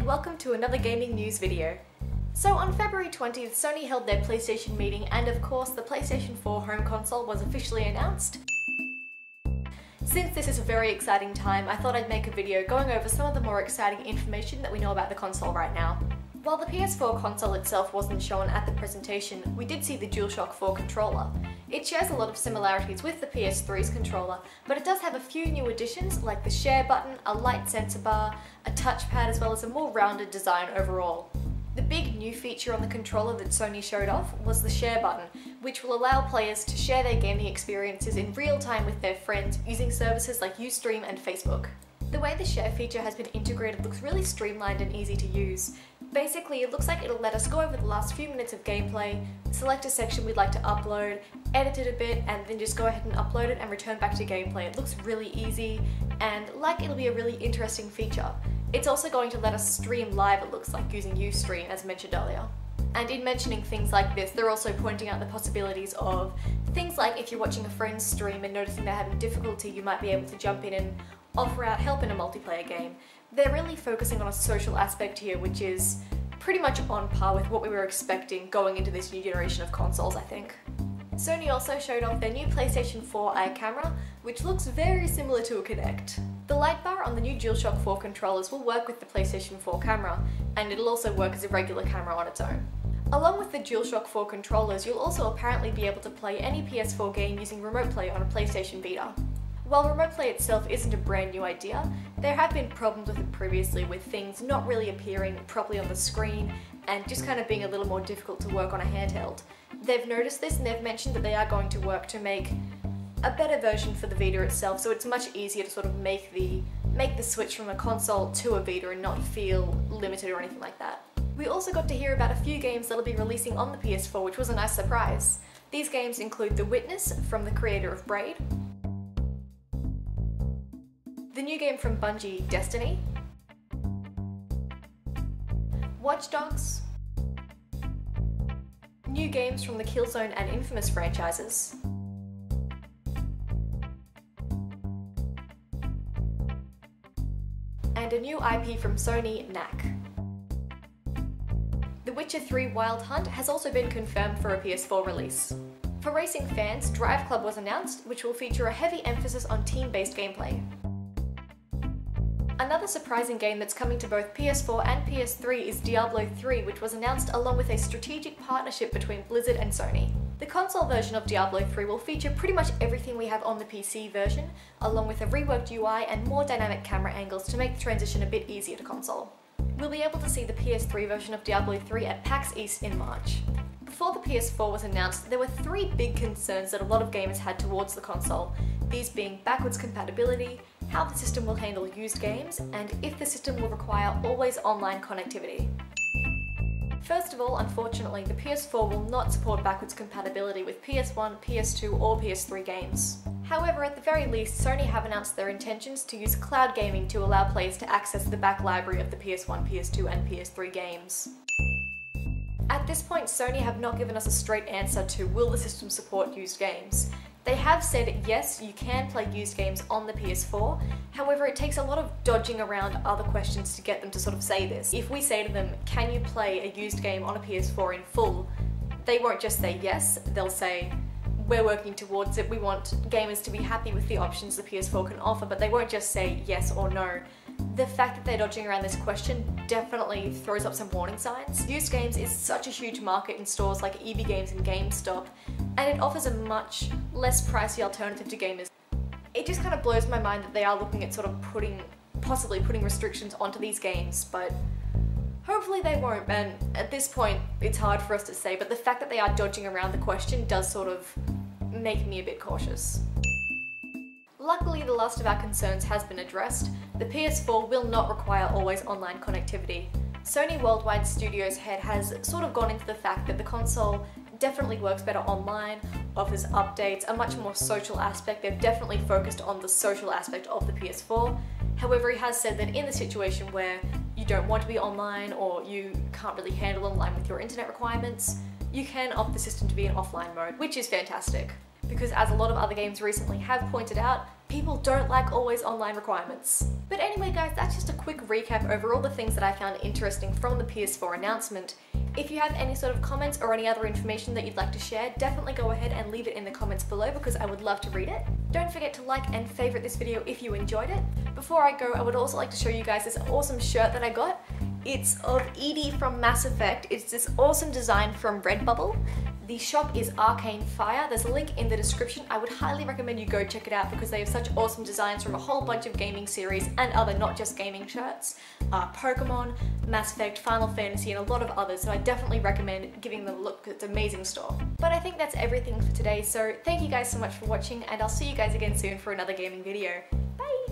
welcome to another gaming news video. So on February 20th, Sony held their PlayStation meeting and of course the PlayStation 4 home console was officially announced. Since this is a very exciting time, I thought I'd make a video going over some of the more exciting information that we know about the console right now. While the PS4 console itself wasn't shown at the presentation, we did see the DualShock 4 controller. It shares a lot of similarities with the PS3's controller, but it does have a few new additions like the share button, a light sensor bar, a touchpad, as well as a more rounded design overall. The big new feature on the controller that Sony showed off was the share button, which will allow players to share their gaming experiences in real time with their friends using services like Ustream and Facebook. The way the share feature has been integrated looks really streamlined and easy to use. Basically, it looks like it'll let us go over the last few minutes of gameplay, select a section we'd like to upload, edit it a bit, and then just go ahead and upload it and return back to gameplay. It looks really easy, and like it'll be a really interesting feature. It's also going to let us stream live, it looks like, using Ustream, as mentioned earlier. And in mentioning things like this, they're also pointing out the possibilities of things like if you're watching a friend's stream and noticing they're having difficulty, you might be able to jump in and offer out help in a multiplayer game. They're really focusing on a social aspect here, which is pretty much on par with what we were expecting going into this new generation of consoles, I think. Sony also showed off their new PlayStation 4 Eye camera, which looks very similar to a Kinect. The light bar on the new DualShock 4 controllers will work with the PlayStation 4 camera, and it'll also work as a regular camera on its own. Along with the DualShock 4 controllers, you'll also apparently be able to play any PS4 game using Remote Play on a PlayStation Vita. While Remote Play itself isn't a brand new idea, there have been problems with it previously, with things not really appearing properly on the screen and just kind of being a little more difficult to work on a handheld. They've noticed this and they've mentioned that they are going to work to make a better version for the Vita itself, so it's much easier to sort of make the switch from a console to a Vita and not feel limited or anything like that. We also got to hear about a few games that'll be releasing on the PS4, which was a nice surprise. These games include The Witness from the creator of Braid, the new game from Bungie, Destiny, Watch Dogs, new games from the Killzone and Infamous franchises, and a new IP from Sony, Knack. The Witcher 3 Wild Hunt has also been confirmed for a PS4 release. For racing fans, Drive Club was announced, which will feature a heavy emphasis on team-based gameplay. Another surprising game that's coming to both PS4 and PS3 is Diablo 3, which was announced along with a strategic partnership between Blizzard and Sony. The console version of Diablo 3 will feature pretty much everything we have on the PC version, along with a reworked UI and more dynamic camera angles to make the transition a bit easier to console. We'll be able to see the PS3 version of Diablo 3 at PAX East in March. Before the PS4 was announced, there were three big concerns that a lot of gamers had towards the console, these being backwards compatibility, how the system will handle used games, and if the system will require always online connectivity. First of all, unfortunately, the PS4 will not support backwards compatibility with PS1, PS2 or PS3 games. However, at the very least, Sony have announced their intentions to use cloud gaming to allow players to access the back library of the PS1, PS2 and PS3 games. At this point, Sony have not given us a straight answer to will the system support used games. They have said yes, you can play used games on the PS4, however it takes a lot of dodging around other questions to get them to sort of say this. If we say to them, can you play a used game on a PS4 in full, they won't just say yes, they'll say, we're working towards it, we want gamers to be happy with the options the PS4 can offer, but they won't just say yes or no. The fact that they're dodging around this question definitely throws up some warning signs. Used games is such a huge market in stores like EB Games and GameStop, and it offers a much less pricey alternative to gamers. It just kind of blows my mind that they are looking at sort of possibly putting restrictions onto these games, but hopefully they won't, and at this point it's hard for us to say, but the fact that they are dodging around the question does sort of make me a bit cautious. Luckily, the last of our concerns has been addressed. The PS4 will not require always online connectivity. Sony Worldwide Studios head has sort of gone into the fact that the console definitely works better online, offers updates, a much more social aspect. They've definitely focused on the social aspect of the PS4. However, he has said that in the situation where you don't want to be online or you can't really handle online with your internet requirements, you can opt the system to be in offline mode, which is fantastic. because as a lot of other games recently have pointed out, people don't like always online requirements. But anyway guys, that's just a quick recap over all the things that I found interesting from the PS4 announcement. If you have any sort of comments or any other information that you'd like to share, definitely go ahead and leave it in the comments below because I would love to read it. Don't forget to like and favorite this video if you enjoyed it. Before I go, I would also like to show you guys this awesome shirt that I got. It's of Edie from Mass Effect. It's this awesome design from Redbubble. The shop is ARCANEFIRE. There's a link in the description. I would highly recommend you go check it out because they have such awesome designs from a whole bunch of gaming series and other not just gaming shirts. Pokemon, Mass Effect, Final Fantasy, and a lot of others, so I definitely recommend giving them a look. It's an amazing store. But I think that's everything for today, so thank you guys so much for watching, and I'll see you guys again soon for another gaming video. Bye!